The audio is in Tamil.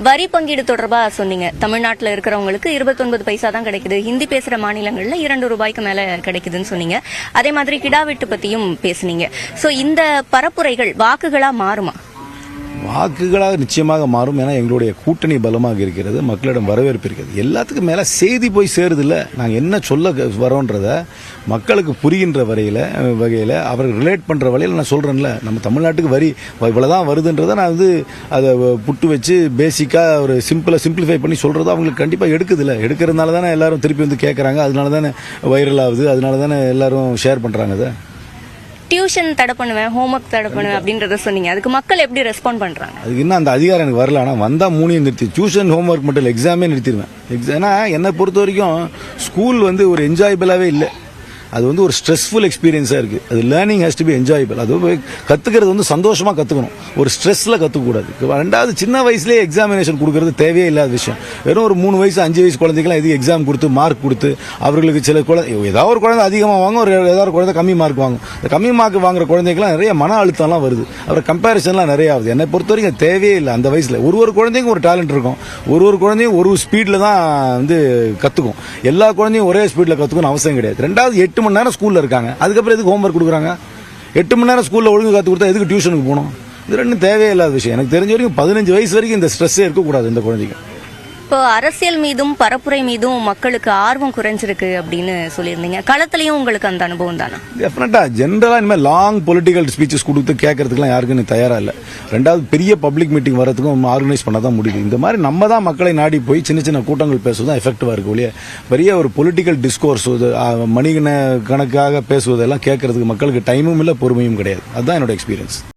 வரி பங்கீடு தொடர்பா சொன்னீங்க. தமிழ்நாட்டில் இருக்கிறவங்களுக்கு 29 பைசா தான் கிடைக்குது, ஹிந்தி பேசுற மாநிலங்கள்ல 2 ரூபாய்க்கு மேல கிடைக்குதுன்னு சொன்னீங்க. அதே மாதிரி கிடாவெட்டு பத்தியும் பேசுனீங்க. சோ இந்த பரப்புரைகள் வாக்குகளா மாறுமா? வாக்குகளாக நிச்சயமாக மாறும். ஏன்னா எங்களுடைய கூட்டணி பலமாக இருக்கிறது, மக்களிடம் வரவேற்பு இருக்கிறது. எல்லாத்துக்கும் மேலே செய்தி போய் சேருதில்ல. நாங்கள் என்ன சொல்ல வரோன்றத மக்களுக்கு புரிகின்ற வகையில் அவர்கள் ரிலேட் பண்ணுற வகையில் நான் சொல்கிறேன்ல, நம்ம தமிழ்நாட்டுக்கு வரி இவ்வளோதான் வருதுன்றதை நான் அதை புட்டு வச்சு பேசிக்காக ஒரு சிம்பிளிஃபை பண்ணி சொல்கிறது அவங்களுக்கு கண்டிப்பாக எடுக்குதில்ல. எடுக்கிறதுனால தானே எல்லாரும் திருப்பி கேட்குறாங்க, அதனால தானே வைரல் ஆகுது, அதனால தானே எல்லாரும் ஷேர் பண்ணுறாங்க. அதை டியூஷன் தடை பண்ணுவேன், ஹோம்ஒர்க் தடை பண்ணுவேன் அப்படின்றத சொன்னீங்க. அதுக்கு மக்கள் எப்படி ரெஸ்பாண்ட் பண்றாங்க? அதுக்கு இன்னும் அந்த அதிகாரம் எனக்கு வரல. ஆனால் வந்தால் 3 நிறுத்தி டியூஷன் ஹோம்ஒர்க் மட்டும் இல்லை, எக்ஸாமே நிறுத்திடுவேன். ஏன்னா என்னை பொறுத்த வரைக்கும் ஸ்கூல் ஒரு என்ஜாயபிளாகவே இல்லை. அது ஒரு ஸ்ட்ரெஸ்ஃபுல் எக்ஸ்பீரியன்ஸாக இருக்குது. அது learning has to be enjoyable. அது கற்றுக்கிறது சந்தோஷமாக கற்றுக்கணும், ஒரு ஸ்ட்ரெஸ்ஸில் கற்றுக்கூடாது. ரெண்டாவது, சின்ன வயசுலேயே எக்ஸாமினேஷன் கொடுக்கறது தேவையே இல்லாத விஷயம். வெறும் ஒரு 3 வயசு 5 வயசு குழந்தைக்கெல்லாம் எதுக்கு எக்ஸாம் கொடுத்து மார்க் கொடுத்து அவர்களுக்கு சில ஏதாவது ஒரு குழந்தை அதிகமாக வாங்கும், ஏதாவது ஒரு குழந்தை கம்மி மார்க் வாங்கும். இந்த கம்மி மார்க் வாங்குற குழந்தைக்கெல்லாம் நிறைய மன அழுத்தம்லாம் வருது, அப்புறம் கம்பேரிசன்லாம் நிறைய ஆகுது. என்னை பொறுத்த வரைக்கும் தேவையே இல்லை. அந்த வயசில் ஒரு குழந்தைக்கும் ஒரு டேலண்ட் இருக்கும், ஒரு குழந்தையும் ஒரு ஸ்பீடில் தான் கற்றுக்கும். எல்லா குழந்தையும் ஒரே ஸ்பீடில் கற்றுக்கணும் அவசியம் கிடையாது. ரெண்டாவது, 8 மணி நேரம் ஸ்கூல்ல இருக்காங்க, அதுக்கப்புறம் எதுக்கு ஹோம்ஒர்க் கொடுக்குறாங்க? 8 மணி நேரம் ஸ்கூல்ல ஒழுங்கு கற்றுக் கொடுத்தா எதுக்கு டியூஷனுக்கு போகணும்? இது ரெண்டும் தேவையில்லாத விஷயம். எனக்கு தெரிஞ்ச வரைக்கும் 15 வயசு வரைக்கும் இந்த ஸ்ட்ரெஸ்ஸே இருக்கக்கூடாது இந்த குழந்தைக்கு. இப்போ அரசியல் மீதும் பரப்புரை மீதும் மக்களுக்கு ஆர்வம் குறைஞ்சிருக்கு அப்படின்னு சொல்லியிருந்தீங்க. களத்திலையும் உங்களுக்கு அந்த அனுபவம் தானே? டெஃபினட்டா. ஜென்ரலா இனிமேல் லாங் பொலிட்டிக்கல் ஸ்பீச்சஸ் கொடுத்து கேட்கறதுக்குலாம் யாருக்கும் தயாரா இல்லை. ரெண்டாவது, பெரிய பப்ளிக் மீட்டிங் வரதுக்கும் ஆர்கனைஸ் பண்ண தான் முடியுது. இந்த மாதிரி நம்ம தான் மக்களை நாடி போய் சின்ன சின்ன கூட்டங்கள் பேசுவது தான் எஃபெக்டிவா இருக்கு ஒழிய பெரிய ஒரு பொலிட்டிக்கல் டிஸ்கோர்ஸ் மணி கணக்காக பேசுவதெல்லாம் கேட்கறதுக்கு மக்களுக்கு டைமும் இல்லை, பொறுமையும் கிடையாது. அதுதான் என்னோட எக்ஸ்பீரியன்ஸ்.